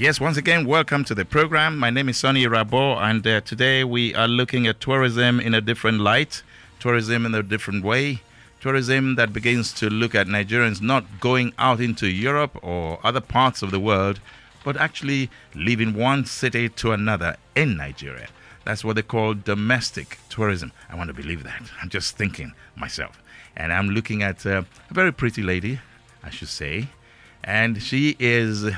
Yes, once again, welcome to the program. My name is Soni Irabor, and today we are looking at tourism in a different light, tourism in a different way, tourism that begins to look at Nigerians not going out into Europe or other parts of the world, but actually leaving one city to another in Nigeria. That's what they call domestic tourism. I want to believe that. I'm just thinking myself. And I'm looking at a very pretty lady, I should say, and she is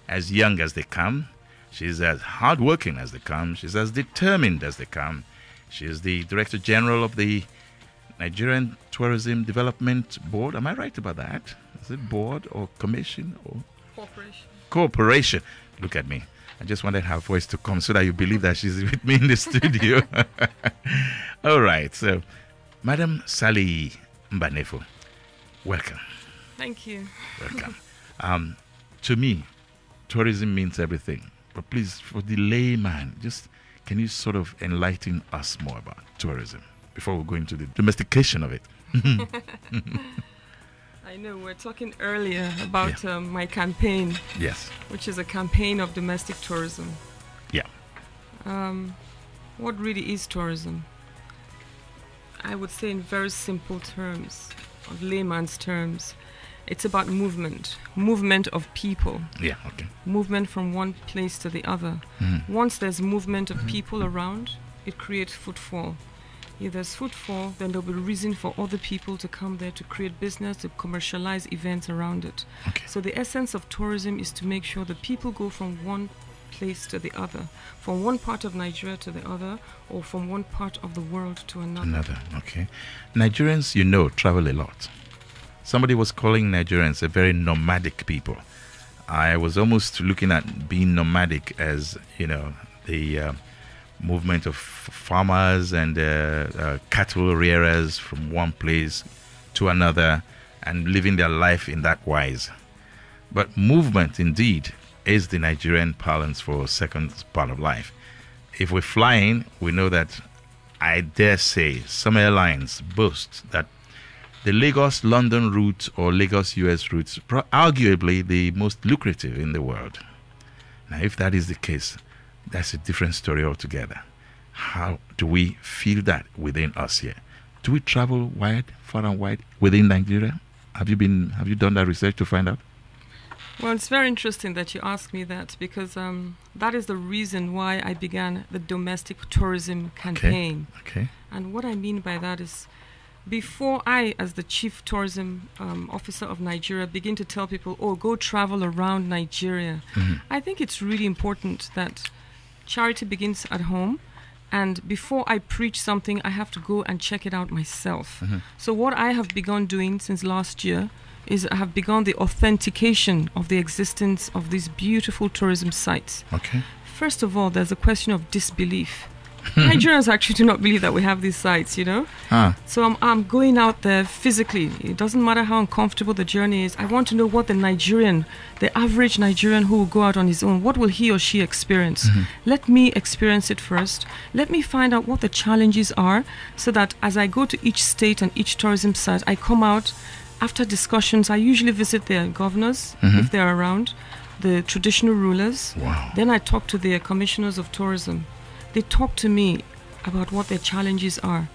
as young as they come. She's as hardworking as they come. She's as determined as they come. She is the Director General of the Nigerian Tourism Development Board. Am I right about that? Is it board or commission or corporation? Corporation. Look at me. I just wanted her voice to come so that you believe that she's with me in the studio. All right. So, Madam Sally Mbanefo, welcome. Thank you. Welcome. To me, tourism means everything. But please, for the layman, just can you sort of enlighten us more about tourism before we go into the domestication of it? I know we're talking earlier about my campaign. Yes. Which is a campaign of domestic tourism. Yeah. What really is tourism? I would say in very simple terms, of layman's terms, it's about movement of people. Yeah, okay. Movement from one place to the other. Once there's movement of people around, it creates footfall. If there's footfall, then there'll be reason for other people to come there to create business, to commercialize events around it. Okay. So the essence of tourism is to make sure that people go from one place to the other, from one part of Nigeria to the other, or from one part of the world to another. Okay. Nigerians, travel a lot. Somebody was calling Nigerians a very nomadic people. I was almost looking at being nomadic as, the movement of farmers and cattle rearers from one place to another and living their life in that wise. But movement, indeed, is the Nigerian parlance for second part of life. If we're flying, we know that, I dare say, some airlines boast that the Lagos-London route or Lagos-US route is arguably the most lucrative in the world. Now, if that is the case, that's a different story altogether. How do we feel that within us here? Do we travel wide, far and wide within Nigeria? Have you done that research to find out? Well, it's very interesting that you ask me that, because that is the reason why I began the domestic tourism campaign. Okay. And what I mean by that is, before I, as the Chief Tourism Officer of Nigeria, begin to tell people, go travel around Nigeria, I think it's really important that charity begins at home. And before I preach something, I have to go and check it out myself. So what I have begun doing since last year is I have begun the authentication of the existence of these beautiful tourism sites. Okay. First of all, there's a question of disbelief. Nigerians actually do not believe that we have these sites, So I'm going out there physically. It doesn't matter how uncomfortable the journey is. I want to know what the average Nigerian who will go out on his own, what will he or she experience? Let me experience it first. Let me find out what the challenges are, so that as I go to each state and each tourism site, I come out after discussions. I usually visit their governors, if they're around, the traditional rulers. Wow. Then I talk to their commissioners of tourism. They talk to me about what their challenges are.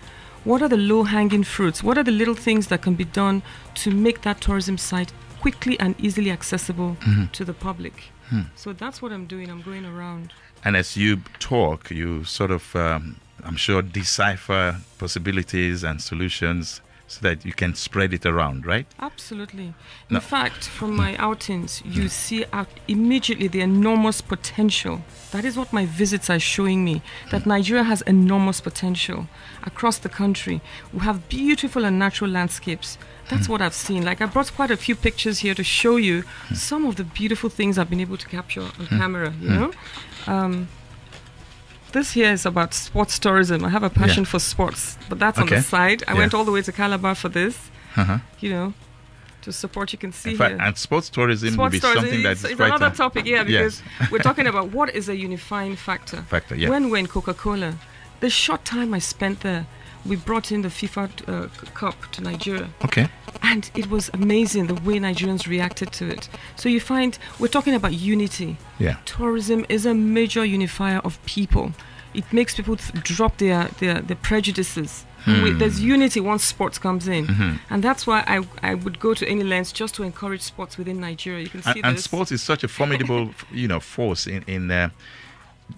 What are the low-hanging fruits? What are the little things that can be done to make that tourism site quickly and easily accessible to the public? So that's what I'm doing. I'm going around. And as you talk, you sort of, I'm sure, decipher possibilities and solutions so that you can spread it around, right? Absolutely. In fact, from my outings, you see immediately the enormous potential. That is what my visits are showing me, that Nigeria has enormous potential across the country. We have beautiful and natural landscapes. That's what I've seen. Like, I brought quite a few pictures here to show you some of the beautiful things I've been able to capture on camera, This here is about sports tourism. I have a passion for sports, but that's on the side. I went all the way to Calabar for this, to support. You can see in fact, here. And sports tourism will be something that's it's another topic, because we're talking about what is a unifying factor. When we're in Coca-Cola, the short time I spent there, we brought in the FIFA Cup to Nigeria. Okay. And it was amazing the way Nigerians reacted to it. So you find, we're talking about unity. Yeah. Tourism is a major unifier of people. It makes people drop their prejudices. There's unity once sports comes in. And that's why I would go to any lengths just to encourage sports within Nigeria. You can see and sports is such a formidable force in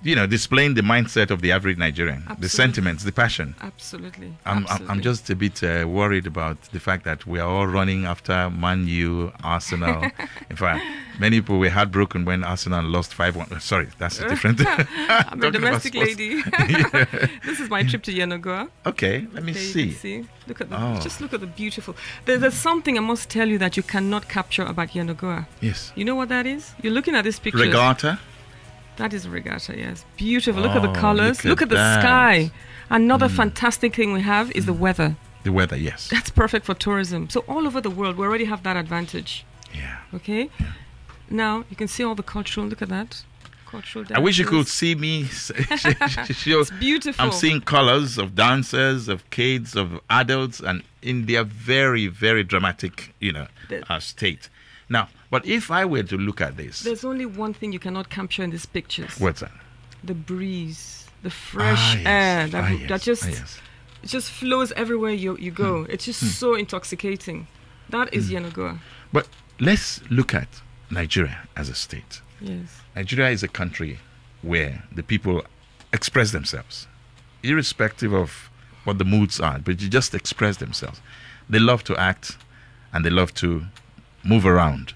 displaying the mindset of the average Nigerian. Absolutely. The sentiments, the passion. Absolutely. I'm just a bit worried about the fact that we are all running after Man U, Arsenal. In fact, many people were heartbroken when Arsenal lost 5-1. Sorry, that's a different. I'm a domestic lady. This is my trip to Yenagoa. Okay, let me see. Look at just look at the beautiful. There's something I must tell you that you cannot capture about Yenagoa. Yes. You know what that is? You're looking at this picture. Regatta. That is a regatta, yes. Beautiful. Look at the colors. Look at the sky. Another fantastic thing we have is the weather. The weather, yes. That's perfect for tourism. So all over the world, we already have that advantage. Yeah. Okay? Yeah. Now, you can see all the cultural, look at that. Cultural dances. I wish you could see me. It's beautiful. I'm seeing colors of dancers, of kids, of adults, and in their very, very dramatic, state. Now, but if I were to look at this... There's only one thing you cannot capture in these pictures. What's that? The breeze, the fresh air that just it just flows everywhere you go. It's just so intoxicating. That is Yenagoa. But let's look at Nigeria as a state. Yes. Nigeria is a country where the people express themselves, irrespective of what the moods are, but you just express themselves. They love to act and they love to move around.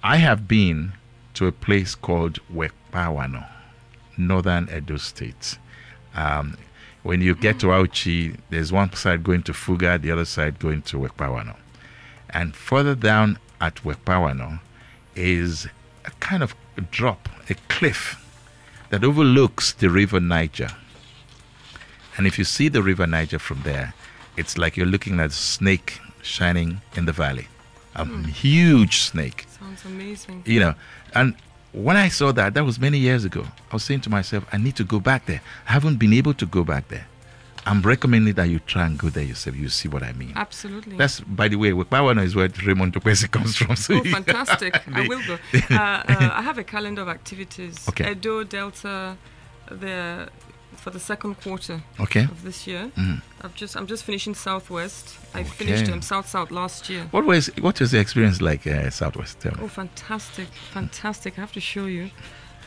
I have been to a place called Wekpawano, northern Edo State. When you get to Auchi, there's one side going to Fuga, the other side going to Wekpawano. And further down at Wekpawano is a kind of a drop, a cliff that overlooks the river Niger. And if you see the river Niger from there, it's like you're looking at a snake shining in the valley. A huge snake. Sounds amazing. And when I saw that was many years ago. I was saying to myself, I need to go back there. I haven't been able to go back there. I'm recommending that you try and go there yourself. You see what I mean. Absolutely. That's, by the way, Wekpawano is where Raymond Topesi comes from. So fantastic. I will go. I have a calendar of activities. Okay. Edo, Delta, for the second quarter of this year. I'm just finishing Southwest. I finished South last year. What was the experience like Southwest? Tell me. Oh, fantastic. I have to show you.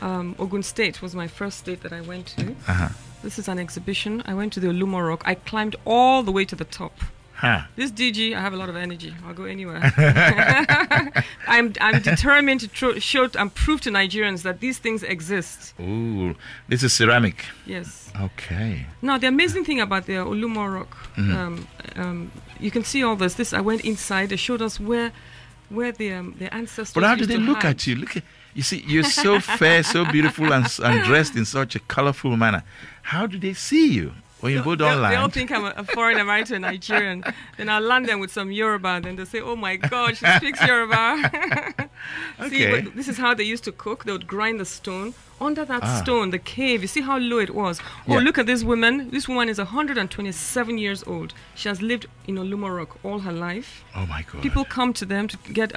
Ogun State was my first state that I went to. This is an exhibition. I went to the Ultima Rock. I climbed all the way to the top. This DG, I have a lot of energy. I'll go anywhere. I'm determined to show and prove to Nigerians that these things exist. Ooh, this is ceramic. Yes. Okay. Now, the amazing thing about the Ultima Rock, you can see all this. I went inside. They showed us where the ancestors. But how did they look at you? You see, you're so fair, so beautiful, and dressed in such a colorful manner. How do they see you? When you go down land. They all think I'm a foreigner married to a Nigerian. Then I'll land them with some Yoruba. Then they'll say, oh my God, she speaks Yoruba. See, this is how they used to cook. They would grind the stone. Under that stone, the cave, you see how low it was. Oh, look at this woman. This woman is 127 years old. She has lived in Ultima Rock all her life. Oh my God. People come to them to get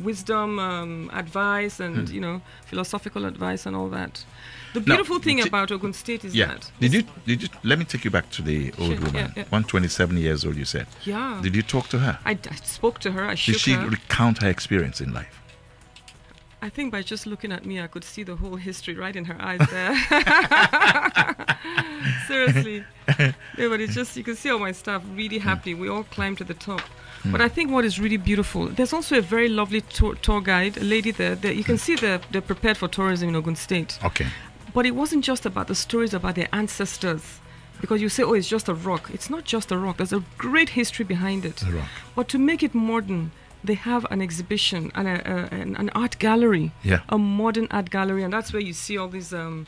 wisdom, advice, and philosophical advice and all that. The beautiful thing about Ogun State is that... Did you? Let me take you back to the old woman. 127 years old, you said. Yeah. Did you talk to her? I spoke to her. I shook her. Did she recount her experience in life? I think by just looking at me, I could see the whole history right in her eyes there. Seriously. No, but it's just, you can see all my staff really happy. We all climbed to the top. But I think what is really beautiful, there's also a very lovely tour guide, a lady there. You can see they're prepared for tourism in Ogun State. Okay. But it wasn't just about the stories about their ancestors. Because you say, oh, it's just a rock. It's not just a rock. There's a great history behind it. A rock. But to make it modern, they have an exhibition and an art gallery. Yeah. A modern art gallery. And that's where you see all these, all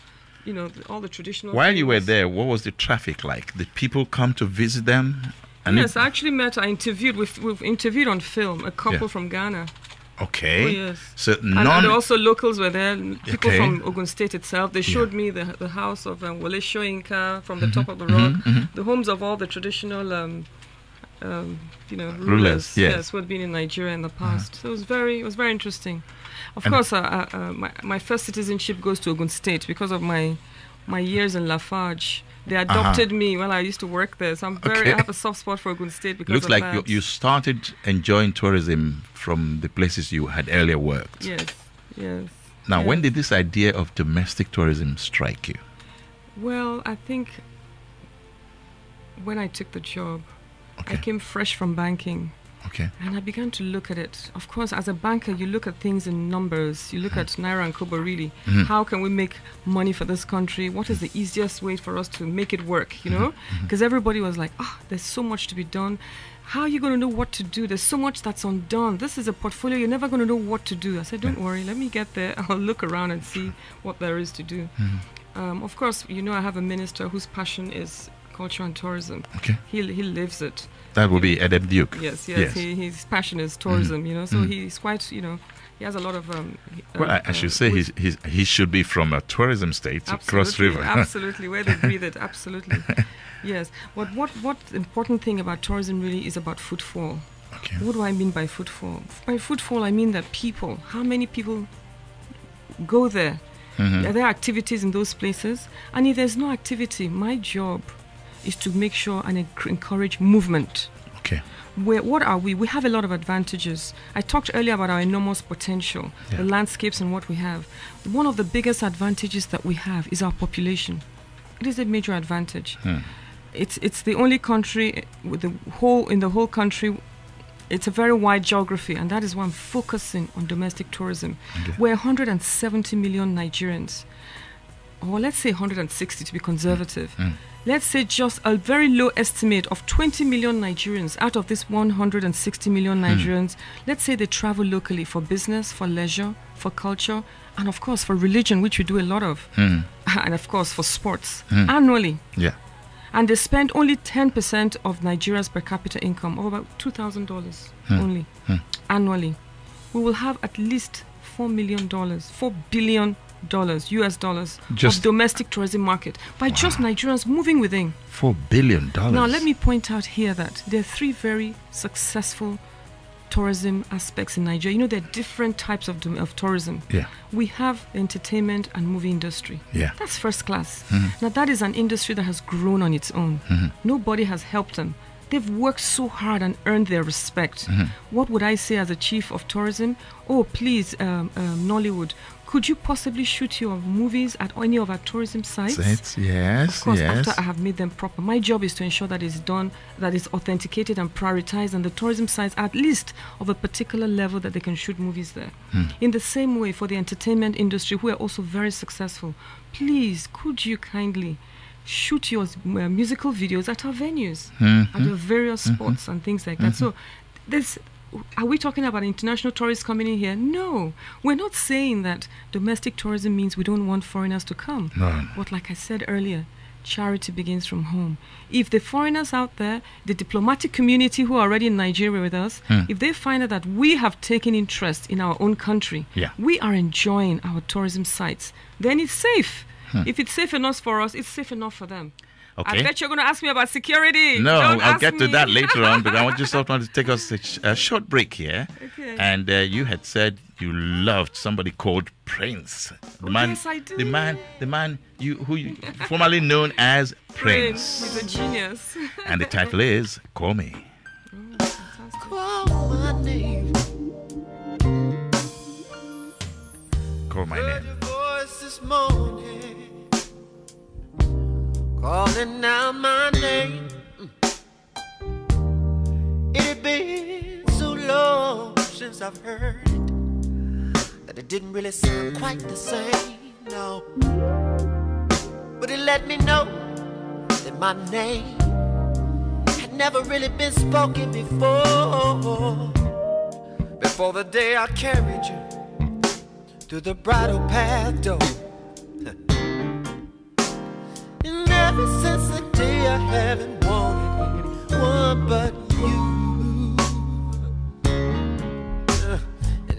the traditional While things. you were there, what was the traffic like? Did people come to visit them? Yes, I actually we've interviewed on film a couple from Ghana. Okay. Oh, yes. So and also locals were there. People Okay. from Ogun State itself. They showed me the house of Wole Soyinka from the top of the rock. The homes of all the traditional, rulers. Yes, who had been in Nigeria in the past. So it was very interesting. Of course, my first citizenship goes to Ogun State because of my years in Lafarge. They adopted me when I used to work there, so I have a soft spot for Ogun State because Looks like you started enjoying tourism from the places you had earlier worked. Yes. Now, when did this idea of domestic tourism strike you? Well, I think when I took the job, I came fresh from banking. Okay. And I began to look at it. Of course, as a banker, you look at things in numbers. You look at Naira and Kobo, really. How can we make money for this country? What is the easiest way for us to make it work, Because everybody was like, there's so much to be done. How are you going to know what to do? There's so much that's undone. This is a portfolio. You're never going to know what to do. I said, don't worry. Let me get there. I'll look around and see what there is to do. Of course, I have a minister whose passion is culture and tourism. Okay. He lives it. That would be Edem Duke. Yes. His passion is tourism, so he's quite, he has a lot of... I should say he should be from a tourism state, Cross River. Absolutely, where they breathe it, absolutely. Yes, but what the important thing about tourism really is about footfall. Okay. What do I mean by footfall? By footfall, I mean that how many people go there? Are there activities in those places? And if there's no activity, my job is to make sure and encourage movement. Okay. What are we? We have a lot of advantages. I talked earlier about our enormous potential, the landscapes and what we have. One of the biggest advantages that we have is our population. It is a major advantage. It's the only country in the whole country. It's a very wide geography, and that is why I'm focusing on domestic tourism. Okay. We're 170 million Nigerians, or let's say 160 to be conservative. Let's say just a very low estimate of 20 million Nigerians out of this 160 million Nigerians. Let's say they travel locally for business, for leisure, for culture, and of course for religion, which we do a lot of, and of course for sports annually. Yeah. And they spend only 10% of Nigeria's per capita income, of about $2,000 only annually. We will have at least $4 billion US dollars of domestic tourism market by just Nigerians moving within. $4 billion. Now let me point out here that there are three very successful tourism aspects in Nigeria. There are different types of tourism. Yeah. We have the entertainment and movie industry. Yeah. That's first class. Now that is an industry that has grown on its own. Nobody has helped them. They've worked so hard and earned their respect. What would I say as a chief of tourism? Oh, please, Nollywood, could you possibly shoot your movies at any of our tourism sites? Yes, of course, after I have made them proper. My job is to ensure that it's done, that it's authenticated and prioritized, and the tourism sites are at least of a particular level that they can shoot movies there. In the same way, for the entertainment industry, who are also very successful, please, could you kindly shoot your musical videos at our venues, at the various spots and things like that. So are we talking about international tourists coming in here? No. We're not saying that domestic tourism means we don't want foreigners to come. No. But like I said earlier, charity begins from home. If the foreigners out there, the diplomatic community who are already in Nigeria with us, if they find out that we have taken interest in our own country, we are enjoying our tourism sites, then it's safe. If it's safe enough for us, it's safe enough for them. Okay. I bet you're going to ask me about security. No, Don't I'll ask get to me. that later on, but I want to take us a short break here. Okay. And you had said you loved somebody called Prince. Yes, I do. The man who you formerly known as Prince. He's a genius. And the title is Call Me. Call my name. Call my Heard name. your voice this morning, calling out my name. It had been so long since I've heard it that it didn't really sound quite the same, no. But it let me know that my name had never really been spoken before. Before the day I carried you through the bridal path door. And ever since the day I haven't wanted anyone but you. And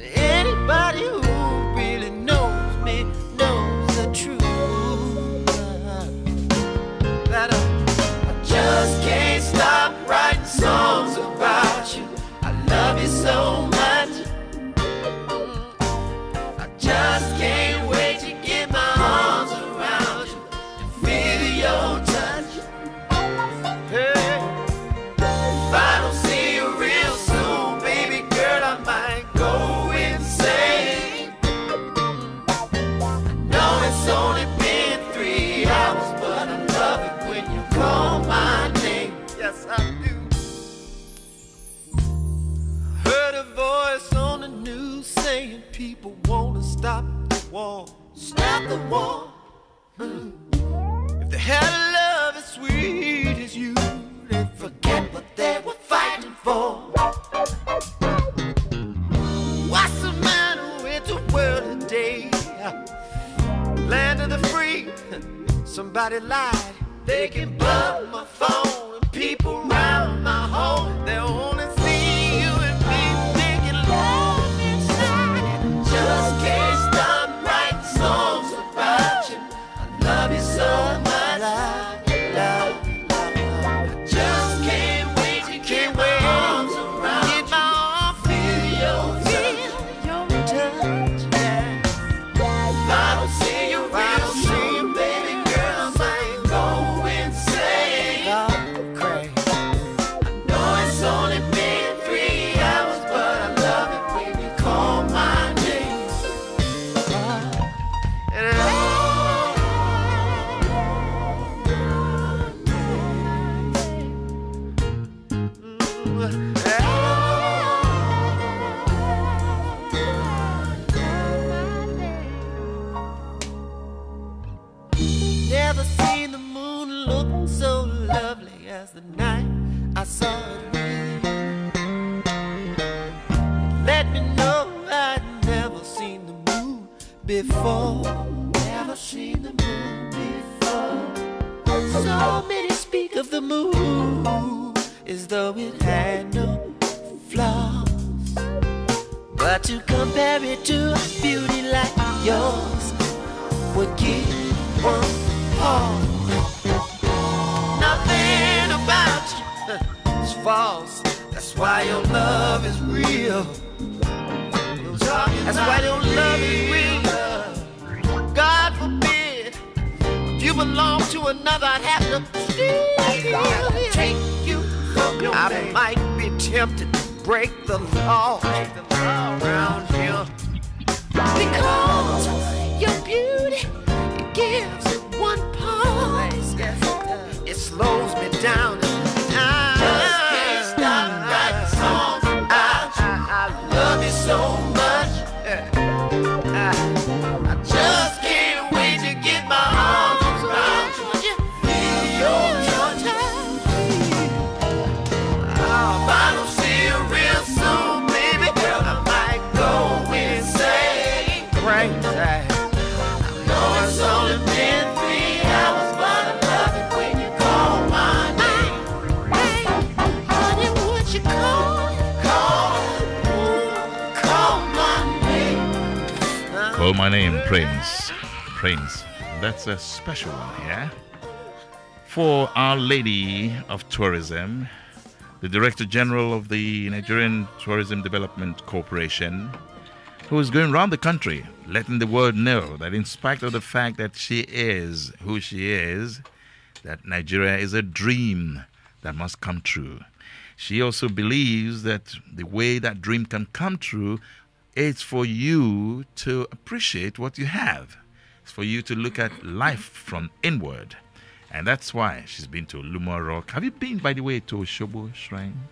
war. Stop the war. If the hell of love as sweet as you, then forget what they were fighting for. What's the matter with the world today? Land of the free, somebody lied. They can plug my phone and people round my home. They'll only see you and me making love inside. Just can't stop writing songs about you. I love you so much. I just can't wait to get my arms around you. Get my arms, feel your touch. Yeah. I don't see you real soon, baby girl. I ain't going insane. I'm crazy. I know it's only been 3 hours, but I love it when you call my name. Never seen the moon look so lovely as the night I saw it with. Let me know I'd never seen the moon before. Never seen the moon before. So many speak of the moon as though it had no flaws. But to compare it to a beauty like yours would give one pause. Nothing about you is false. That's why your love is real. That's why your love is real. God forbid, if you belong to another, I'd have to steal. Take you from your I might be tempted to break the law around here. Because your beauty, it gives one pause. It slows me down. Just can't stop writing songs about you. I love you so much. I just can't wait to get my arms around you. Feel your touch. If I don't see you real soon, baby, I might go insane. Crazy. It's only been 3 hours, but I love it when you call my name. Hey, honey, what you call my name. Call my name, Prince. Prince. That's a special one, yeah? For Our Lady of Tourism, the Director General of the Nigerian Tourism Development Corporation, who is going around the country letting the world know that in spite of the fact that she is who she is, that Nigeria is a dream that must come true. She also believes that the way that dream can come true is for you to appreciate what you have. It's for you to look at life from inward. And that's why she's been to Ultima Rock. Have you been, by the way, to Oshobo Shrine?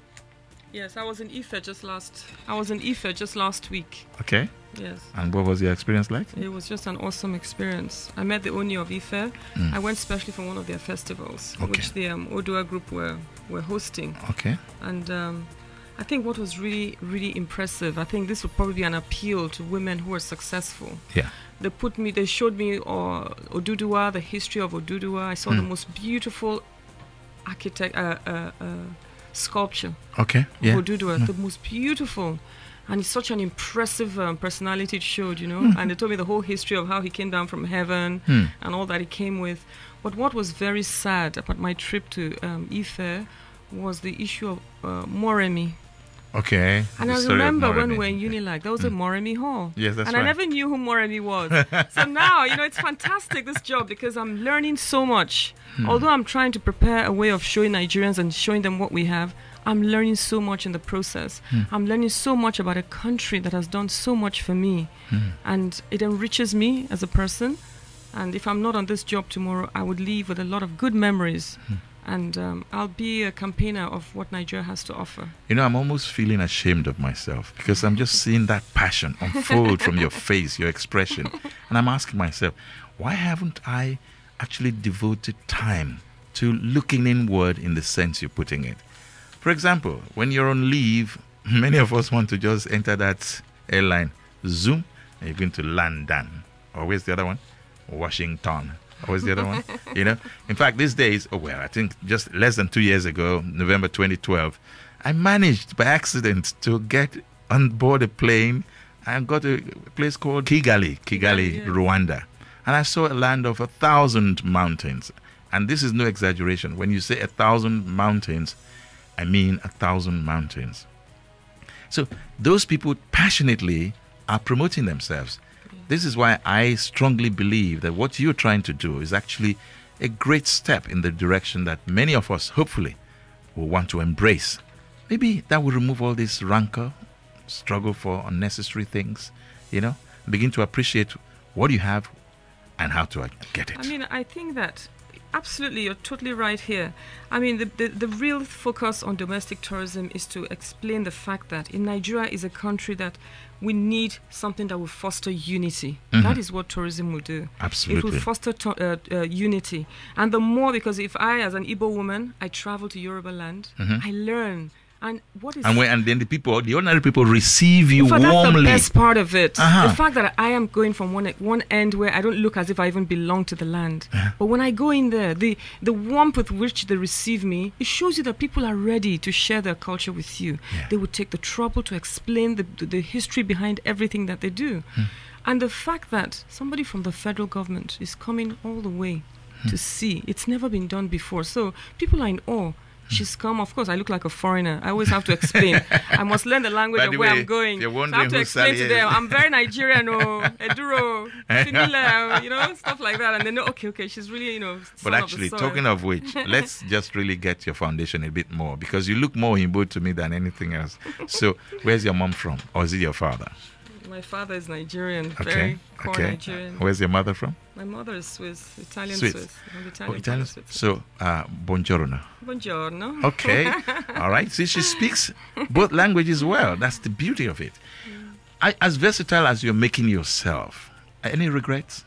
Yes, I was in Ife just last week. Okay. Yes. And what was your experience like? It was just an awesome experience. I met the Oni of Ife. I went specially for one of their festivals, which the Odua group were hosting. Okay. And I think what was really, really impressive, I think this would probably be an appeal to women who are successful. Yeah. They showed me Oduduwa, the history of Oduduwa. I saw the most beautiful sculpture. Okay. Yeah. Oduduwa, the most beautiful. And it's such an impressive personality it showed, you know. And they told me the whole history of how he came down from heaven and all that he came with. But what was very sad about my trip to Ife was the issue of Moremi. Okay. And I remember when we were in Unilag, there was a Moremi Hall. Yes, that's right. And I never knew who Moremi was. So now, you know, it's fantastic, this job, because I'm learning so much. Although I'm trying to prepare a way of showing Nigerians and showing them what we have, I'm learning so much in the process. I'm learning so much about a country that has done so much for me. And it enriches me as a person. And if I'm not on this job tomorrow, I would leave with a lot of good memories and I'll be a campaigner of what Nigeria has to offer. You know, I'm almost feeling ashamed of myself because I'm just seeing that passion unfold from your face, your expression. And I'm asking myself, why haven't I actually devoted time to looking inward in the sense you're putting it? For example, when you're on leave, many of us want to just enter that airline, zoom, and you're going to London. Or where's the other one? Washington. Or where's the other one? You know? In fact, these days, I think just less than 2 years ago, November 2012, I managed by accident to get on board a plane and got to a place called Kigali, yes. Rwanda. And I saw a land of 1,000 mountains. And this is no exaggeration. When you say 1,000 mountains, I mean 1,000 mountains. So those people passionately are promoting themselves. This is why I strongly believe that what you're trying to do is actually a great step in the direction that many of us, hopefully, will want to embrace. Maybe that will remove all this rancor, struggle for unnecessary things, you know, begin to appreciate what you have and how to get it. I mean, I think that absolutely, you're totally right here. I mean, the real focus on domestic tourism is to explain the fact that in Nigeria is a country that we need something that will foster unity. That is what tourism will do. Absolutely. It will foster unity. And the more, because if I, as an Igbo woman, I travel to Yoruba land, I learn. And what is and then the ordinary people receive you warmly. That's the best part of it. The fact that I am going from one end where I don't look as if I even belong to the land. But when I go in there, the warmth with which they receive me, it shows you that people are ready to share their culture with you. They would take the trouble to explain the history behind everything that they do. And the fact that somebody from the federal government is coming all the way to see, it's never been done before. So people are in awe. She's come. Of course, I look like a foreigner. I always have to explain. I must learn the language of where I'm going. So I have to explain to them. I'm very Nigerian, Eduro, Finila, you know, stuff like that. And they know, okay, she's really, you know. But actually, talking of which, let's just really get your foundation a bit more, because you look more Igbo to me than anything else. So, where's your mom from, or is it your father? My father is Nigerian, very core Nigerian. Where's your mother from? My mother is Swiss, Italian Swiss. Italian. So, buongiorno. Buongiorno. Okay. All right. See, she speaks both languages well. That's the beauty of it. As versatile as you're making yourself, any regrets?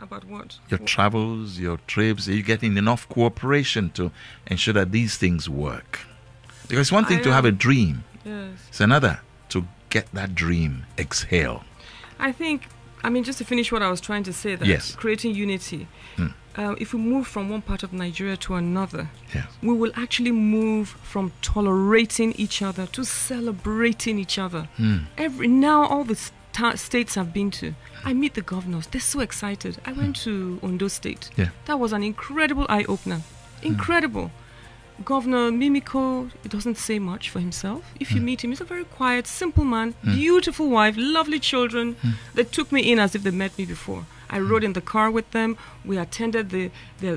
About what? Your travels, your trips. Are you getting enough cooperation to ensure that these things work? Because it's one thing to have a dream. Yes. It's another to get that dream exhale. I think, just to finish what I was trying to say, that creating unity. If we move from one part of Nigeria to another, we will actually move from tolerating each other to celebrating each other. Now all the states I've been to, I meet the governors. They're so excited. I went to Ondo State. That was an incredible eye-opener. Incredible. Governor Mimiko, it doesn't say much for himself. If you meet him, he's a very quiet, simple man, beautiful wife, lovely children. They took me in as if they met me before. I rode in the car with them. We attended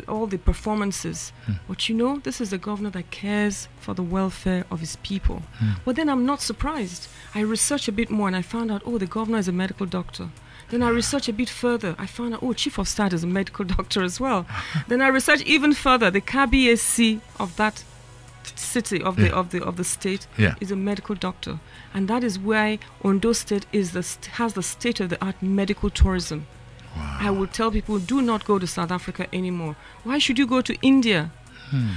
all the performances. But you know, this is a governor that cares for the welfare of his people. But then I'm not surprised. I researched a bit more and I found out, the governor is a medical doctor. Then I researched a bit further. I found out, chief of staff is a medical doctor as well. Then I researched even further. The KBAC of that city, of the state, is a medical doctor. And that is why Ondo State has the state-of-the-art medical tourism. Wow. I will tell people, do not go to South Africa anymore. Why should you go to India?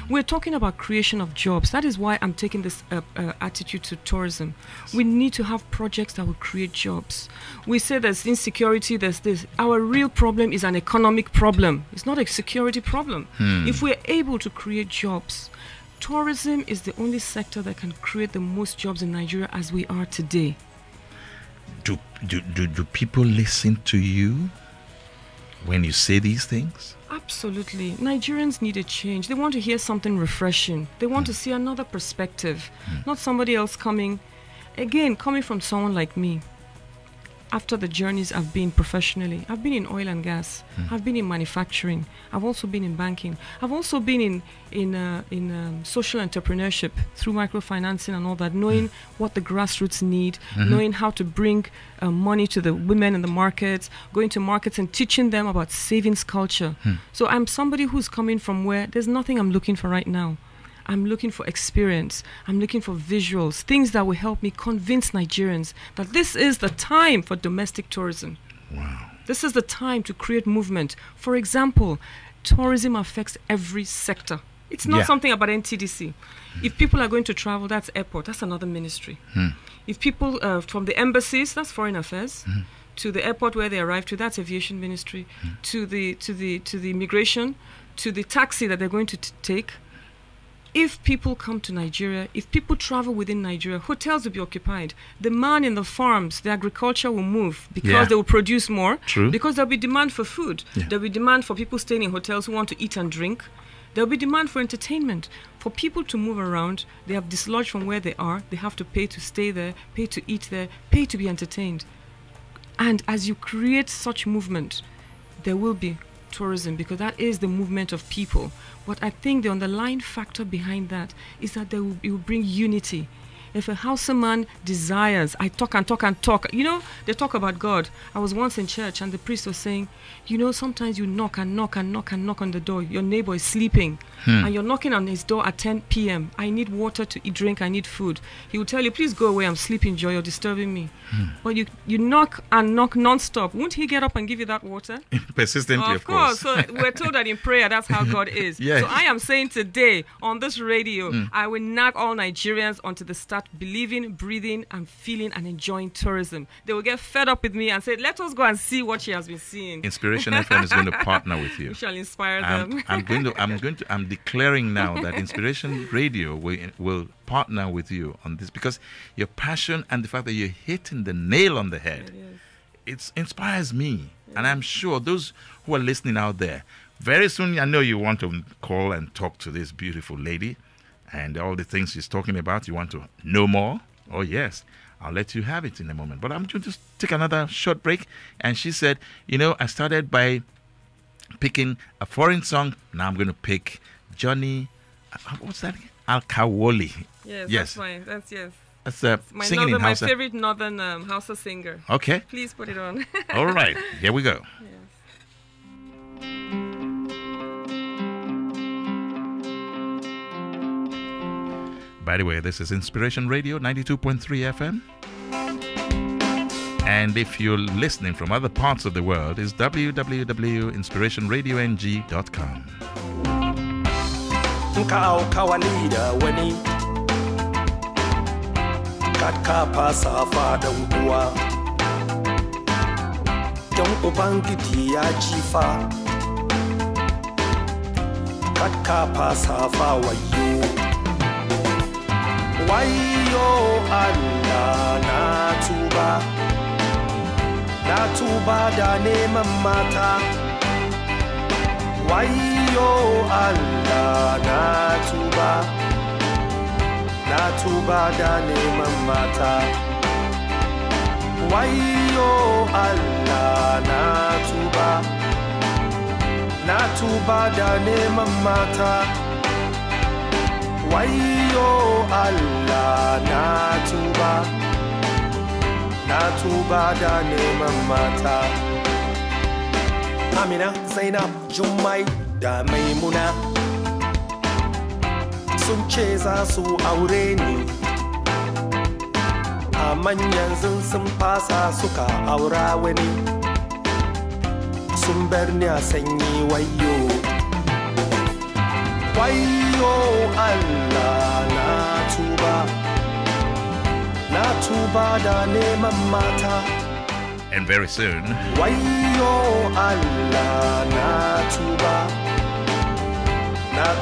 We're talking about creation of jobs. That is why I'm taking this attitude to tourism. We need to have projects that will create jobs. We say there's insecurity, there's this. Our real problem is an economic problem. It's not a security problem. If we're able to create jobs, tourism is the only sector that can create the most jobs in Nigeria as we are today. Do people listen to you when you say these things? Absolutely. Nigerians need a change. They want to hear something refreshing. They want to see another perspective, not somebody else coming from someone like me. after the journeys I've been professionally. I've been in oil and gas. I've been in manufacturing. I've also been in banking. I've also been in social entrepreneurship through microfinancing and all that, knowing what the grassroots need, knowing how to bring money to the women in the markets, going to markets and teaching them about savings culture. So I'm somebody who's coming from where there's nothing I'm looking for right now. I'm looking for experience. I'm looking for visuals, things that will help me convince Nigerians that this is the time for domestic tourism. Wow. This is the time to create movement. For example, tourism affects every sector. It's not something about NTDC. If people are going to travel, that's airport. That's another ministry. If people from the embassies, that's foreign affairs. To the airport where they arrive to, that's aviation ministry. To the immigration, to the taxi that they're going to take. If people come to Nigeria, if people travel within Nigeria, hotels will be occupied. The man in the farms, the agriculture will move because they will produce more. True. Because there'll be demand for food. There'll be demand for people staying in hotels who want to eat and drink. There'll be demand for entertainment. For people to move around, they have dislodged from where they are. They have to pay to stay there, pay to eat there, pay to be entertained. And as you create such movement, there will be tourism, because that is the movement of people. But I think the underlying factor behind that is that it will bring unity. If a Hausa man desires, I talk and talk and talk. You know, they talk about God. I was once in church and the priest was saying, you know, sometimes you knock and knock and knock and knock on the door. Your neighbor is sleeping and you're knocking on his door at 10 p.m. I need water to eat, drink, I need food. He will tell you, please go away, I'm sleeping, Joy, you're disturbing me. But you knock and knock non-stop. Won't he get up and give you that water? Persistently, of course. So we're told that in prayer, that's how God is. Yes. So I am saying today on this radio, I will knock all Nigerians onto the start believing, breathing, and feeling and enjoying tourism. They will get fed up with me and say, let us go and see what she has been seeing. Inspiration FM is going to partner with you. We shall inspire them. I'm declaring now that Inspiration Radio will partner with you on this, because your passion and the fact that you're hitting the nail on the head, it inspires me. And I'm sure those who are listening out there, very soon I know you want to call and talk to this beautiful lady and all the things she's talking about. You want to know more? Oh yes, I'll let you have it in a moment. But I'm going to just take another short break. And she said, you know, I started by picking a foreign song. Now I'm going to pick Johnny, what's that again? Alkawoli. Yes, Yes. that's fine. That's yes. That's singing in my Hausa. favorite northern Hausa singer. Okay. Please put it on. All right. Here we go. By the way, this is Inspiration Radio 92.3 FM. And if you're listening from other parts of the world, it's www.inspirationradiong.com. Katka pasa fadan uwa don ubangiji ya jifa katka pasa fa wayo Allah na tuba da neman mata wayo Allah na tuba da neman mata wayo Allah na tuba da neman mata wayo Allah na tuba da neman mata. Amina, Zainab, Jummai da Maimuna sun ce za su aure ni, amma yanzu sun fasa suka aura wani, sun bar ni a sanyi wayo Allah na tuba da neman mata. And very soon, wayo Allah na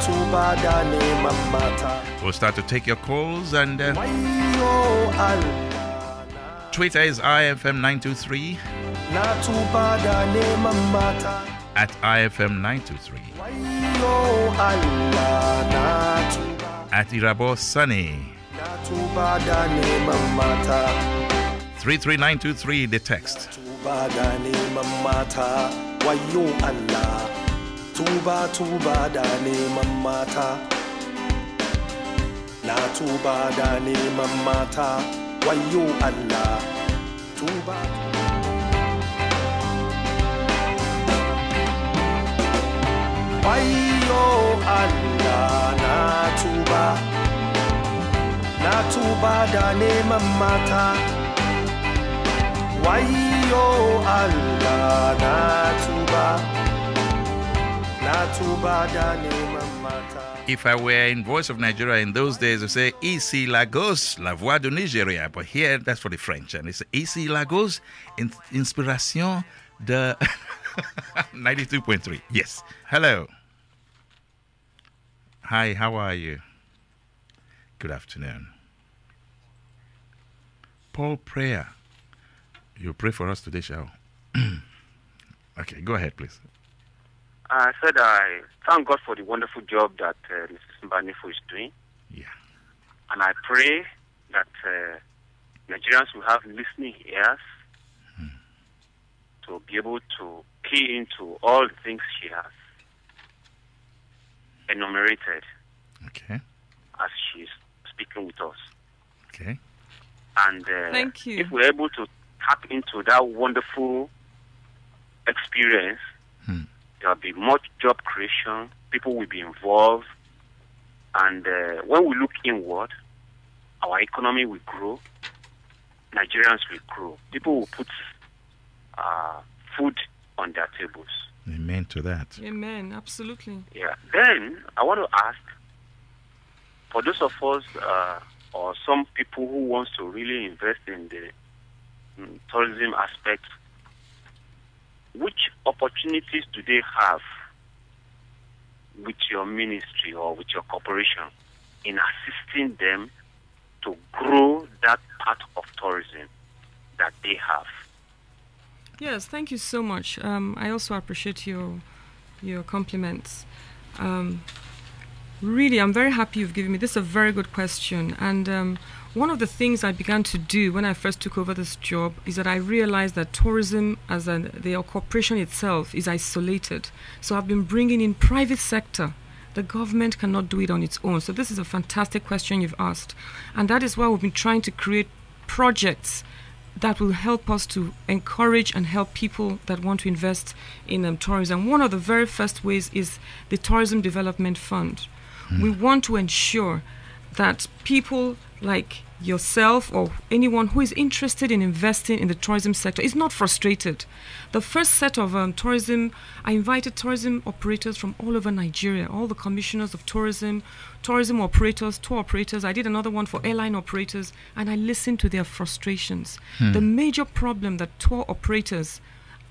tuba da neman mata. We'll start to take your calls, and wayo Allah Twitter is IFM923 na tuba da neman mata. at IFM923 wayo Allah na tuba at Irabor Soni na tuba da neman mata. 33923, the text. Tuba da neman mata, wayo Allah. Tuba tuba da neman mata. Na tuba da neman mata, wayo Allah. Tuba. Wayo Allah, na tuba da neman mata. Wayo Allah, na tuba da neman mata. If I were in Voice of Nigeria in those days, I would say, Ici Lagos, la voix de Nigeria. But here, that's for the French. And it's Ici Lagos, inspiration de 92.3. Yes. Hello. Hi, how are you? Good afternoon. Paul Prayer. You pray for us today, shall? Okay, go ahead, please. I said I thank God for the wonderful job that Mrs. Mbanefo is doing. Yeah. And I pray that Nigerians will have listening ears to be able to key into all the things she has enumerated. Okay. As she's speaking with us. Okay. And thank you. If we're able to tap into that wonderful experience, there'll be much job creation, people will be involved, and when we look inward, our economy will grow, Nigerians will grow, people will put food on their tables. Amen to that. Amen, absolutely. Yeah. Then, I want to ask, for those of us, or some people who wants to really invest in the tourism aspect, which opportunities do they have with your ministry or with your corporation in assisting them to grow that part of tourism that they have? Yes, thank you so much. I also appreciate your compliments. Really, I'm very happy you've given me this. Is a very good question. And one of the things I began to do when I first took over this job is that I realized that tourism as the corporation itself is isolated. So I've been bringing in private sector. The government cannot do it on its own. So this is a fantastic question you've asked. And that is why we've been trying to create projects that will help us to encourage and help people that want to invest in tourism. One of the very first ways is the Tourism Development Fund. We want to ensure that people like yourself or anyone who is interested in investing in the tourism sector is not frustrated. The first set of tourism, I invited tourism operators from all over Nigeria, all the commissioners of tourism, tourism operators, tour operators. I did another one for airline operators, and I listened to their frustrations. The major problem that tour operators,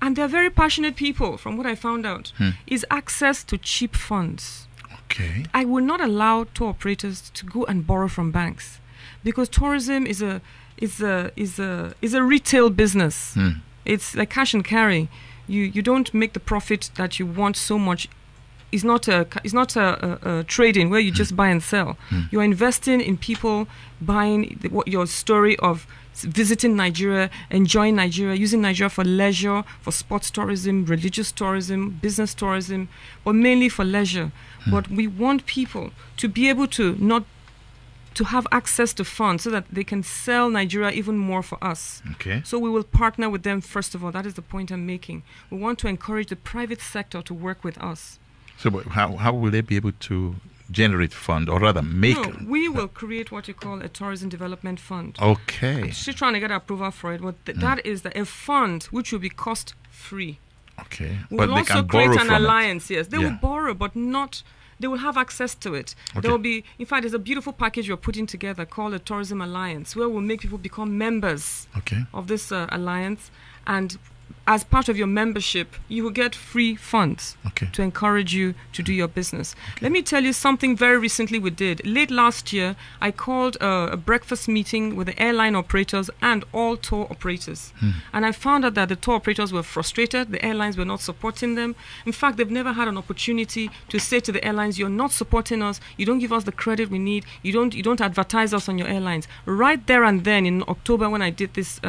and they're very passionate people from what I found out, is access to cheap funds. Okay. I will not allow tour operators to go and borrow from banks, because tourism is a retail business. It's like cash and carry. You don't make the profit that you want so much. It's not a trading where you just buy and sell. You are investing in people buying your story of visiting Nigeria, enjoying Nigeria, using Nigeria for leisure, for sports tourism, religious tourism, business tourism, but mainly for leisure. But we want people to be able to have access to funds so that they can sell Nigeria even more for us. Okay. So we will partner with them first of all. That is the point I'm making. We want to encourage the private sector to work with us. So but how will they be able to generate fund, or rather make? No, we will create what you call a tourism development fund. Okay. I'm still trying to get approval for it, but that is a fund which will be cost free. Okay. We but will they also can create borrow an from alliance. it. Yes, they will borrow, but not. They will have access to it. Okay. There will be, in fact, there's a beautiful package we're putting together called a Tourism Alliance, where we'll make people become members of this alliance, and as part of your membership, you will get free funds Okay. to encourage you to do your business. Let me tell you something very recently we did. Late last year, I called a breakfast meeting with the airline operators and all tour operators. And I found out that the tour operators were frustrated. The airlines were not supporting them. In fact, they've never had an opportunity to say to the airlines, you're not supporting us. You don't give us the credit we need. You don't advertise us on your airlines. Right there and then in October when I did this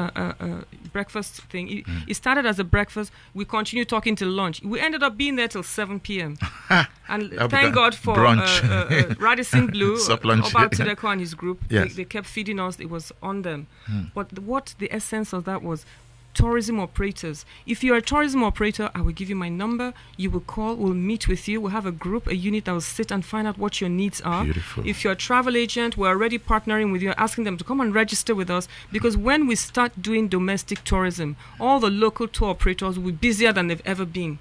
breakfast thing, it started as a breakfast. We continued talking till lunch. We ended up being there till 7 p.m. And thank God for Radisson Blue, Obal Tudeko and his group. Yes. They kept feeding us. It was on them. But what the essence of that was, tourism operators. If you're a tourism operator, I will give you my number. You will call. We'll meet with you. We'll have a group, a unit that will sit and find out what your needs are. Beautiful. If you're a travel agent, we're already partnering with you, asking them to come and register with us, because when we start doing domestic tourism, all the local tour operators will be busier than they've ever been.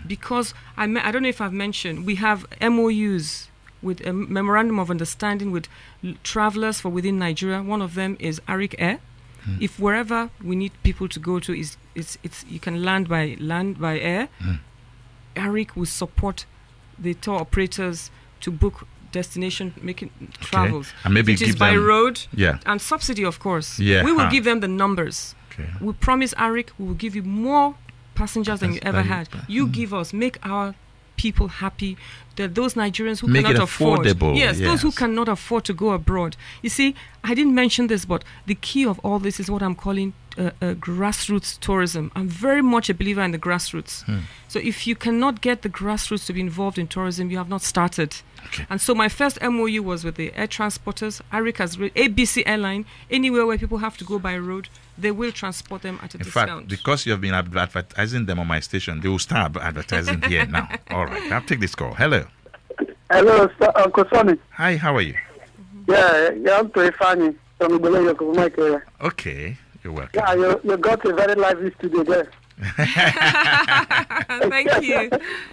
Because I don't know if I've mentioned, we have MOUs with a memorandum of understanding with travelers for within Nigeria. One of them is Arik Air. If wherever we need people to go to is you can land by air, Arik will support the tour operators to book destination making travels. And maybe it is by road Yeah. and subsidy, of course. Yeah. We will give them the numbers. Okay. We promise Arik we will give you more passengers than you ever had. You give us, make our people happy. Those Nigerians who Make cannot it afford, affordable, yes, those who yes. cannot afford to go abroad. You see, I didn't mention this, but the key of all this is what I'm calling grassroots tourism. I'm very much a believer in the grassroots. So if you cannot get the grassroots to be involved in tourism, you have not started. Okay. And so my first MOU was with the air transporters. Arik has ABC Airline. Anywhere where people have to go by road, they will transport them at a discount. In fact, because you have been advertising them on my station, they will start advertising here now. All right, I'll take this call. Hello. Hello, Uncle Soni. Hi, how are you? Yeah, I'm pretty funny. Okay, you're welcome. Yeah, you got a very lively studio there. Thank you.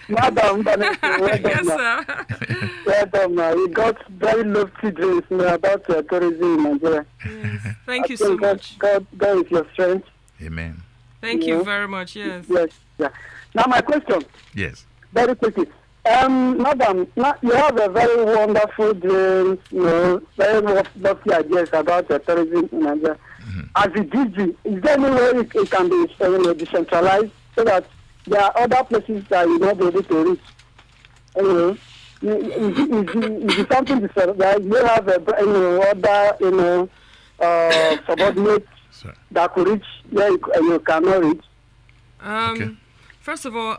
Madam Mbanefo, well done, Yes, ma. sir. Well done, ma. You got very lofty dreams about tourism in Nigeria. Yes. Thank you I so think much. God is your strength. Amen. Thank you very much. Yes. Yes, yeah. Now my question, Yes. very quickly. Madam, you have a very wonderful dream, very lofty ideas about tourism in Nigeria. As a DG, is there any way it can be decentralized so that there are other places that you not be able to reach? Is it something decentralized? You have other subordinates that could reach where you cannot reach? Okay. First of all,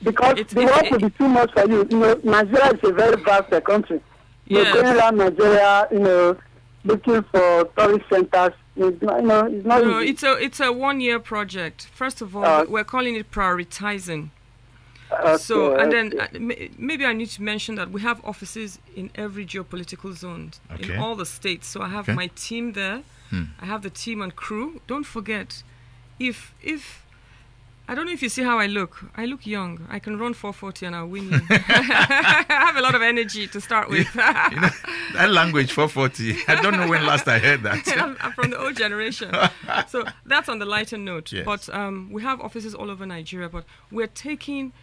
because the work will be too much for you. Nigeria is a very vast country. Yes. You're going around Nigeria, looking for tourist centers. It's not no, easy. it's a 1-year project. First of all, we're calling it prioritizing. So, and then maybe I need to mention that we have offices in every geopolitical zone in all the states. So I have my team there. I have the team and crew. Don't forget, if I don't know if you see how I look. I look young. I can run 440 and I'll win you. I have a lot of energy to start with. That language 440. I don't know when last I heard that. I'm from the old generation. So that's on the lighter note. Yes. But we have offices all over Nigeria. But we're going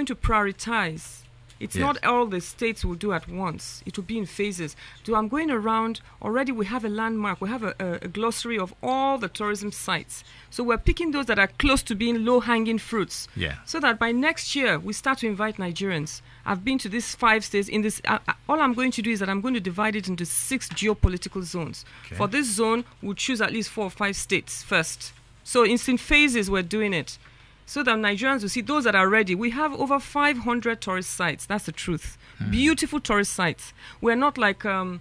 to prioritize. It's not all the states will do at once. It will be in phases. So I'm going around. Already we have a landmark. We have a glossary of all the tourism sites. So we're picking those that are close to being low-hanging fruits. Yeah. So that by next year, we start to invite Nigerians. I've been to these 5 states. In this, all I'm going to do is that I'm going to divide it into 6 geopolitical zones. Okay. For this zone, we'll choose at least 4 or 5 states first. So in phases, we're doing it. So that Nigerians will see those that are ready. We have over 500 tourist sites. That's the truth. Beautiful tourist sites. We're not like the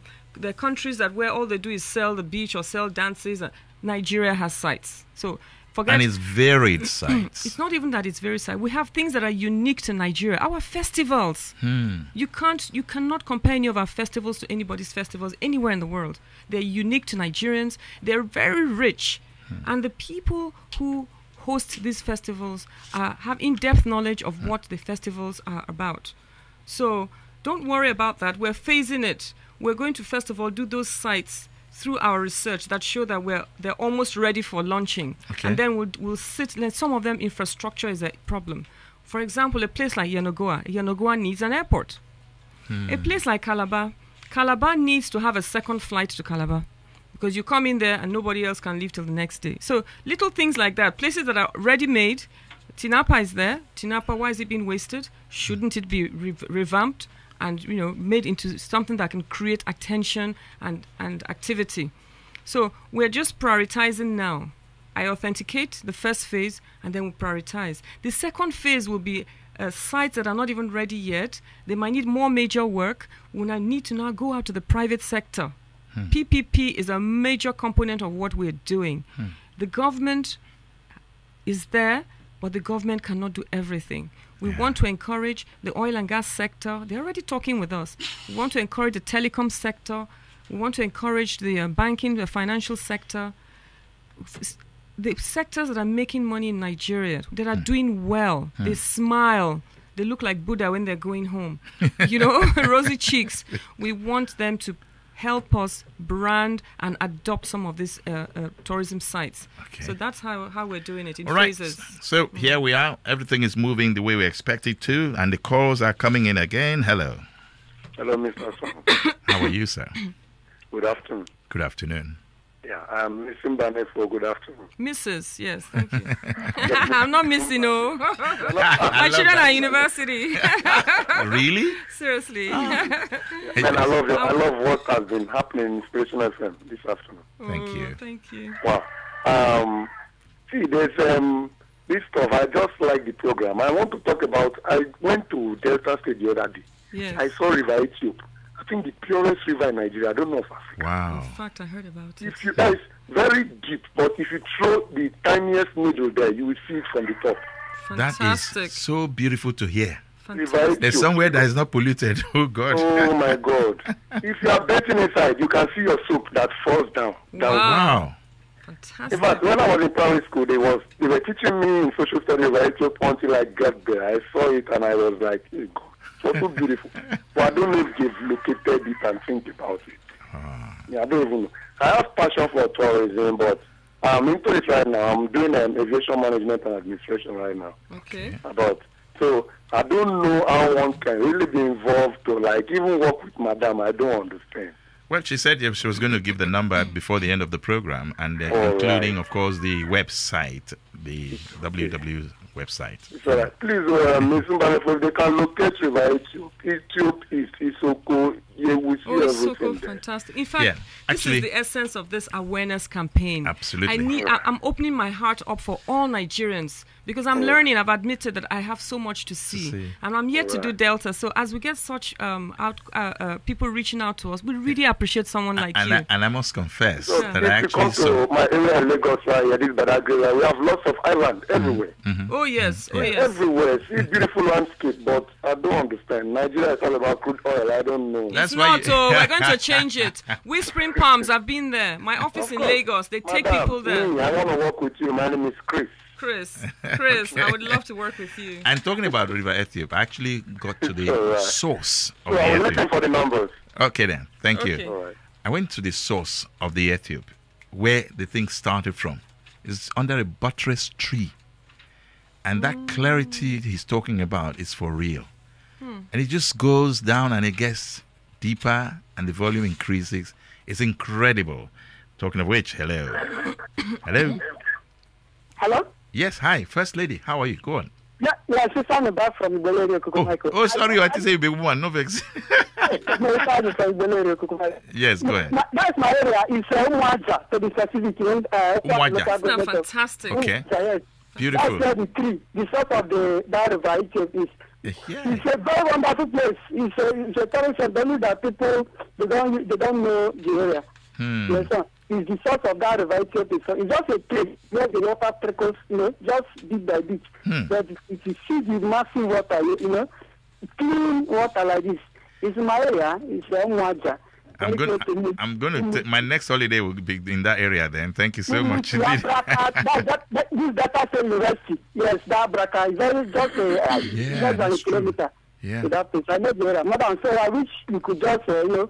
countries where all they do is sell the beach or sell dances. Nigeria has sites. So forget. And it's varied sites. It's not even that it's very sites. We have things that are unique to Nigeria. Our festivals. You cannot compare any of our festivals to anybody's festivals anywhere in the world. They're unique to Nigerians. They're very rich. And the people who host these festivals have in-depth knowledge of what the festivals are about. So don't worry about that. We're phasing it. We're going to first of all do those sites through our research that show that they're almost ready for launching. Okay. And then we'll sit. Some of them infrastructure is a problem. For example, a place like Yenagoa needs an airport. A place like Calabar needs to have a second flight to Calabar, because you come in there and nobody else can leave till the next day. So little things like that, places that are ready-made. Tinapa is there. Tinapa, why is it being wasted? Shouldn't it be revamped and made into something that can create attention and activity? So we're just prioritizing now. I authenticate the first phase and then we prioritize. The second phase will be sites that are not even ready yet. They might need more major work. We need to now go out to the private sector. PPP is a major component of what we're doing. The government is there, but the government cannot do everything. We want to encourage the oil and gas sector. They're already talking with us. We want to encourage the telecom sector. We want to encourage the banking, the financial sector. The sectors that are making money in Nigeria, that are doing well, they smile, they look like Buddha when they're going home. Rosy cheeks. We want them to help us brand and adopt some of these tourism sites. Okay. So that's how we're doing it in phases. So here we are. Everything is moving the way we expect it to, and the calls are coming in again. Hello. Hello, Mr. Song. How are you, sir? Good afternoon. Good afternoon. Yeah, I'm Miss Mbanefo. Good afternoon. Mrs. Yes, thank you. I'm not missing, no. My children are in university. Really? Seriously. And I love what has been happening in Inspiration FM this afternoon. Thank you. Thank you. Wow. See, there's this stuff. I just like the program. I want to talk about. I went to Delta State the other day. Yes. I saw River Ethiop. I think the purest river in Nigeria. I don't know of Africa. Wow. In fact, I heard about it. It's very deep, but if you throw the tiniest needle there, you will see it from the top. Fantastic. That is so beautiful to hear. Fantastic. There's somewhere that is not polluted. Oh, God. Oh, my God. If you are betting inside, you can see your soup that falls down. Wow. Fantastic. In fact, when I was in primary school, they were teaching me in social studies until I got there. I saw it and I was like, hey, God. So beautiful. But I don't know if they've located it and think about it. Yeah, I don't even know. I have passion for tourism, but I'm into it right now. I'm doing aviation management and administration right now. Okay. So I don't know how one can really be involved to even work with Madam. I don't understand. Well, she said she was going to give the number before the end of the program, and including, of course, the website, the www website. So, please, Ms. Mbanefo, if they can locate River Ethiop is Isoko. You will see everything there. Fantastic. In fact, this is the essence of this awareness campaign. Absolutely. I'm opening my heart up for all Nigerians, because I'm learning. I've admitted that I have so much to see. And I'm yet to do Delta. So as we get such people reaching out to us, we really appreciate someone like you. And I must confess that I actually to my area in Lagos, we have lots of islands everywhere. Oh yes, everywhere. See beautiful landscape, but I don't understand. Nigeria is all about crude oil. I don't know. It's not. We're going to change it. Whispering Palms, I've been there. My office in Lagos, they take people there. I want to work with you. My name is Chris. Okay. I would love to work with you. And talking about River Ethiop, I actually got to the source of the I'm Ethiop. looking for the numbers. Okay then, thank you. All right. I went to the source of the Ethiop, where the thing started from. It's under a buttress tree. And that clarity he's talking about is for real. And it just goes down and it gets deeper and the volume increases. It's incredible. Talking of which, hello. Hello. Hello? Yes, hi. First lady, how are you? Go on. Yeah, Susan back from Millionaire. Oh, sorry, I had to say big one. No vex. Yes, go ahead. That's my area. It's Umwaja, to be specific. Umwaja. Fantastic. Okay. Beautiful. That's where the tree, the source of that river Ethiop is. It's a very wonderful place. It's a tourist center that people they don't know the area. Yes, sir. It's the source of that river Ethiopia. So it's just a place where the water trickles, just bit by bit. But if you see the massive water, clean water like this, it's my area. It's Mwaja. I'm going to take my next holiday will be in that area then. Thank you so much. This data university. Yes, that Braka is very just less than a kilometer. to that place. I know the area. Madam, so I wish you could just,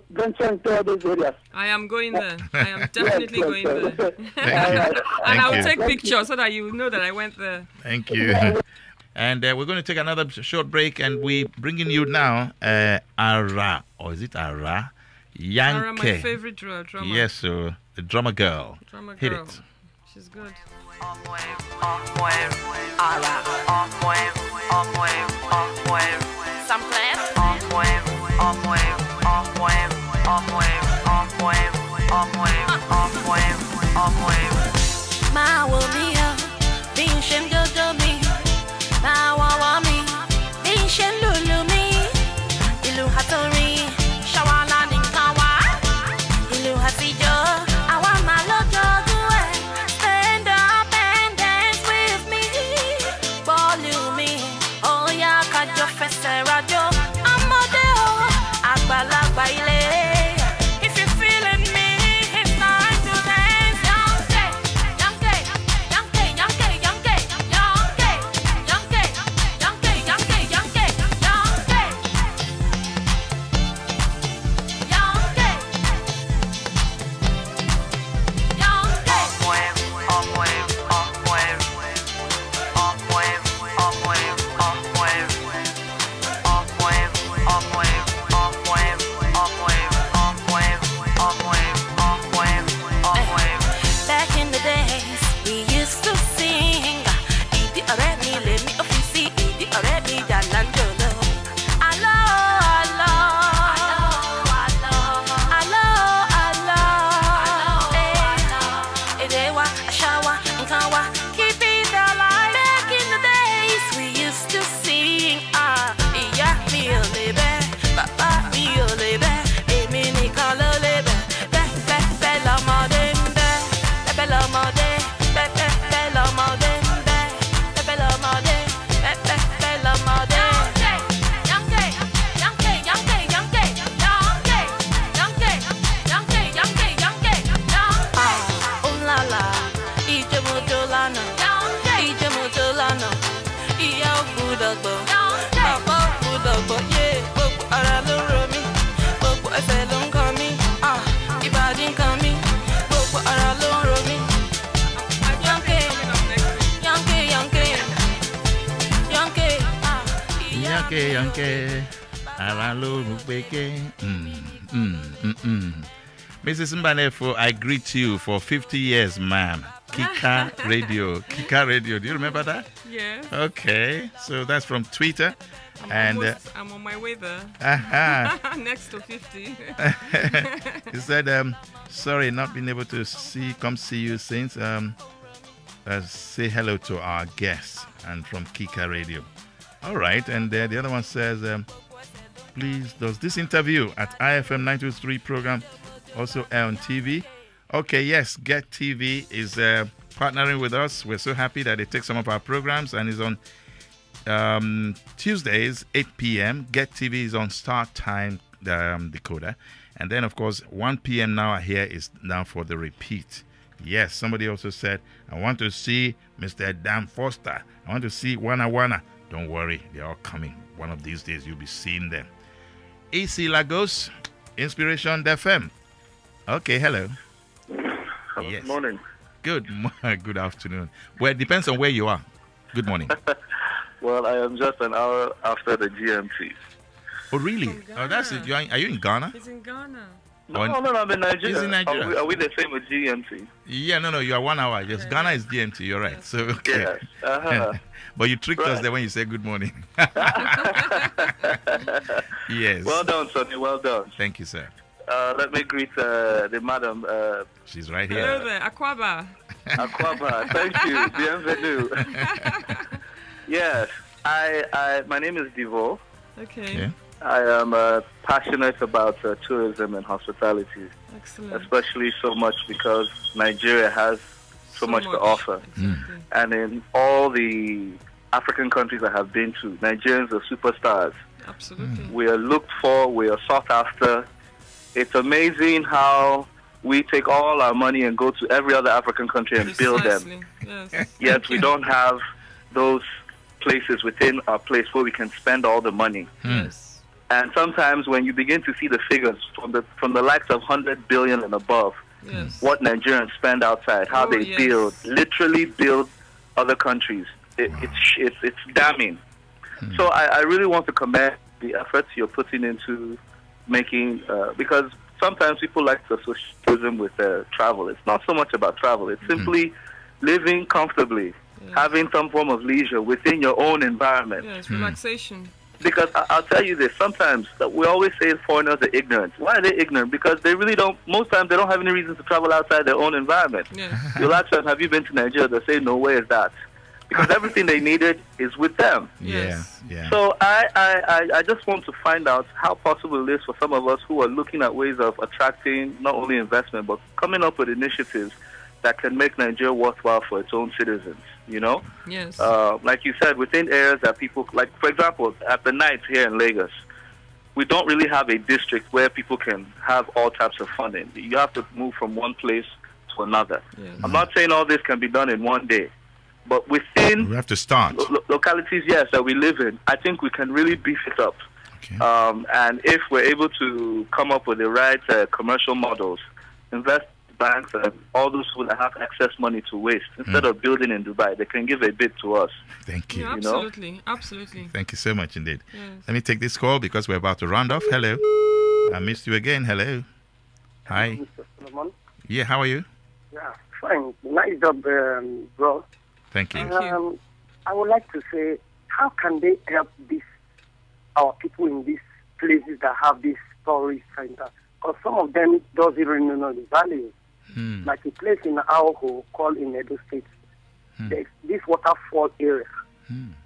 venture into all those areas. I am going there. I am definitely going there. Thank And I will you. take pictures so that you know that I went there. Thank you. And we're going to take another short break, and we're bringing you now Ara, or is it Ara? Yankee. Ara, my favorite drummer. Yes, so the drummer girl. Hit it. She's good. Mrs. Mbanefo, I greet you for 50 years, ma'am. Kika Radio. Kika Radio. Do you remember that? Yeah. Okay. So that's from Twitter. I'm on my way there. Next to 50. He said, sorry, not being able to come see you since. Say hello to our guests and from Kika Radio. All right. And the other one says, please, does this interview at IFM 923 program also air on TV? Okay, yes, GETTV is partnering with us. We're so happy that they take some of our programs and is on Tuesdays, 8 p.m. GETTV is on Startimes decoder. And then, of course, 1 p.m. now here is now for the repeat. Yes, somebody also said, I want to see Mr. Dan Foster. I want to see Wana. Don't worry, they're all coming. One of these days, you'll be seeing them. AC Lagos, Inspiration FM. Okay, hello. Yes. Good morning. Good afternoon. Well, it depends on where you are. Good morning. Well, I am just an hour after the GMT. Oh, really? Oh, that's it. Are you in Ghana? He's in Ghana. No, I'm in Nigeria. He's in Nigeria. Are we the same with GMT? Yeah, no, you are 1 hour. Yes, yeah. Ghana is GMT. You're right. So, okay. Yes. But you tricked us there when you said good morning. Yes. Well done, Sonny. Well done. Thank you, sir. Let me greet the madam. She's right here. Hello there, Akwaba. Thank you. Bienvenue. Yes, my name is Divo. Okay. Yeah. I am passionate about tourism and hospitality. Excellent. Especially so much because Nigeria has so much to offer. Exactly. And in all the African countries I have been to, Nigerians are superstars. Absolutely. We are looked for, we are sought after. It's amazing how we take all our money and go to every other African country and build them. Yes. Yet we don't have those places within our place where we can spend all the money. Yes. And sometimes when you begin to see the figures from the likes of 100 billion and above, what Nigerians spend outside, how they literally build other countries, it's damning. So I really want to commend the efforts you're putting into making, because sometimes people like to associate tourism with travel. It's not so much about travel. It's simply living comfortably, having some form of leisure within your own environment. Yes, relaxation. Because I'll tell you this, sometimes we always say foreigners are ignorant. Why are they ignorant? Because they really don't, most times they don't have any reason to travel outside their own environment. You'll ask them, have you been to Nigeria? They'll say, no, where is that? Because everything they needed is with them. So I just want to find out how possible it is for some of us who are looking at ways of attracting not only investment, but coming up with initiatives that can make Nigeria worthwhile for its own citizens, you know? Yes. Like you said, within areas that people, like, for example, at the night here in Lagos, we don't really have a district where people can have all types of funding. You have to move from one place to another. I'm not saying all this can be done in one day, but within we have to start localities, that we live in, I think we can really beef it up. And if we're able to come up with the right commercial models, invest banks and all those who have excess money to waste, instead of building in Dubai, they can give a bit to us. Thank you. Absolutely, absolutely. Thank you so much indeed. Let me take this call because we're about to round off. Hello. I missed you again. Hello. Hi. Mr. Solomon. Yeah, how are you? Yeah, fine. Nice job, bro. Thank you. I would like to say, how can they help our people in these places that have this tourist center? Because some of them don't even know the value. Like a place in Aoho called in Edo State, there's this waterfall area.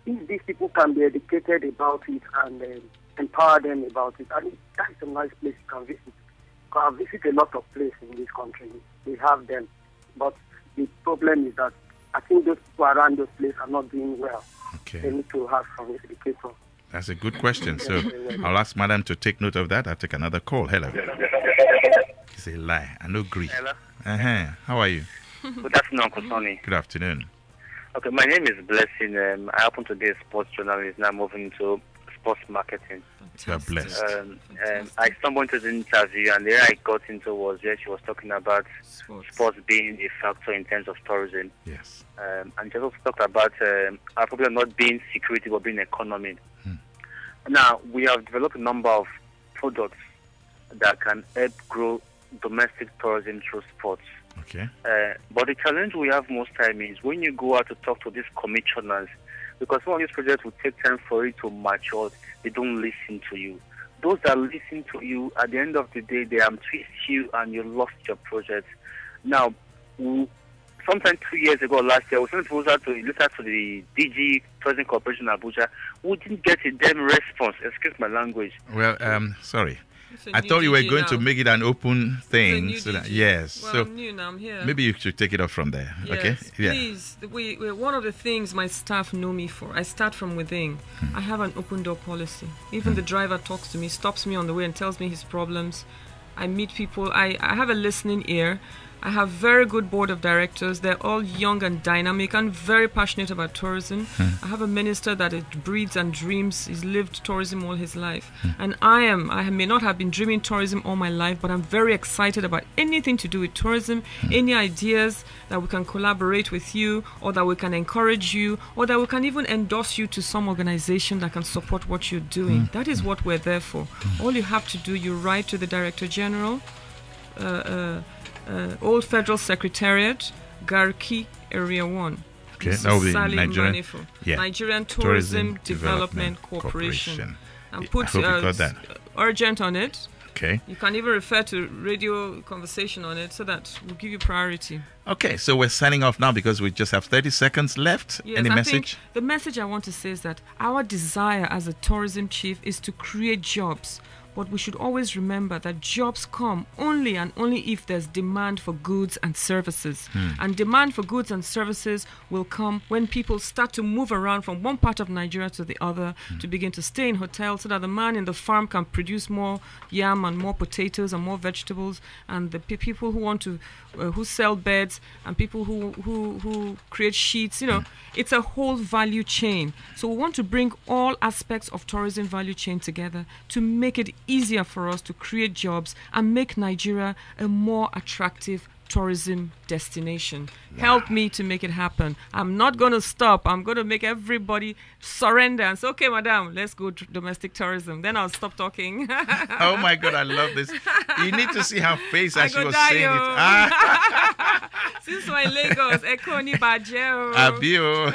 If these people can be educated about it and empower them about it, and that's a nice place you can visit. Because I visit a lot of places in this country. We have them. But the problem is that I think those people around those places are not doing well. They need to have some education. That's a good question. So I'll ask Madam to take note of that. I'll take another call. Hello. It's a lie. I no agree. Hello. How are you? Good afternoon, Uncle Soni. Good afternoon. Okay, my name is Blessing. I happen to be a sports journalist. Now moving into sports marketing. You are blessed. I stumbled into the interview, and the area I got into was where she was talking about sports being a factor in terms of tourism. Yes. And she also talked about our problem not being security but being economy. Now, we have developed a number of products that can help grow domestic tourism through sports. But the challenge we have most time is when you go out to talk to these commissioners, because some of these projects will take time for it to mature, they don't listen to you. Those that listen to you, at the end of the day, they twist you and you lost your project. Now, sometime 2 years ago, last year, we sent a proposal to the DG Tourism Corporation in Abuja. We didn't get a damn response. Excuse my language. Well, sorry. I thought you were going to make it an open thing. So that, yes. Well, so I'm new now. I'm here. Maybe you should take it off from there. Yes, okay? Please. One of the things my staff know me for, I start from within. I have an open door policy. Even the driver talks to me, stops me on the way and tells me his problems. I meet people. I have a listening ear. I have very good board of directors. They're all young and dynamic and very passionate about tourism. I have a minister that breathes and dreams. He's lived tourism all his life. And I may not have been dreaming tourism all my life, but I'm very excited about anything to do with tourism, any ideas that we can collaborate with you, or that we can encourage you, or that we can even endorse you to some organization that can support what you're doing. That is what we're there for. All you have to do, you write to the Director General, Old Federal Secretariat, Garki, Area 1. Okay, that will be Sally Mbanefo. Nigerian Tourism Development Corporation. And put urgent on it. Okay. You can even refer to radio conversation on it so that we'll give you priority. Okay, so we're signing off now because we just have 30 seconds left. Yes, Any I message? think the message I want to say is that our desire as a tourism chief is to create jobs. But we should always remember that jobs come only and only if there's demand for goods and services. And demand for goods and services will come when people start to move around from one part of Nigeria to the other, to begin to stay in hotels so that the man in the farm can produce more yam and more potatoes and more vegetables, and the people who want to who sell beds and people who create sheets. It's a whole value chain. So we want to bring all aspects of tourism value chain together to make it easier for us to create jobs and make Nigeria a more attractive tourism destination. Help me to make it happen. I'm not going to stop. I'm going to make everybody surrender and say, okay, madam, let's go to domestic tourism. Then I'll stop talking. Oh my God, I love this. You need to see her face as she was saying it. Since my Lagos, Ekoni Bajeo. Abio.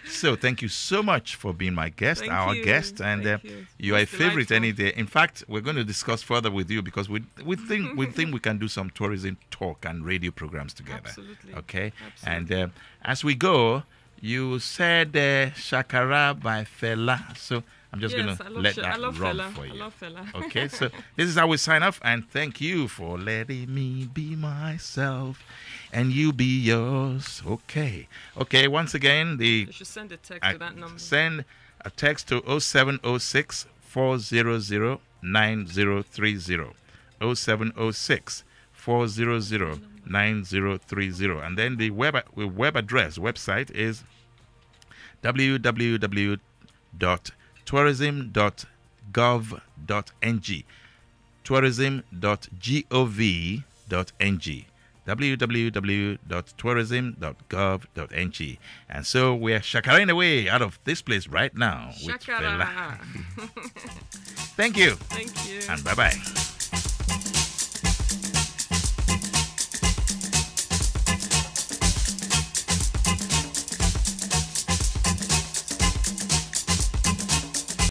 So thank you so much for being my guest, our guest, and you are a favorite any day. In fact, we're going to discuss further with you because we think we can do some tourism talk and radio programs together. Absolutely. Okay. Absolutely. And as we go, you said Shakara by Fela. So I'm just going to let that run for you. I love Fela. Okay. So this is how we sign off. And thank you for letting me be myself and you be yours. Okay. Okay. Once again, you should send a text to that number. Send a text to 0706 400 9030. 0706 400 9030. And then the website is www.tourism.gov.ng. tourism.gov.ng. www.tourism.gov.ng. And so we are shakaraing away out of this place right now with Fela. Shakara. Thank you. Thank you. And bye-bye.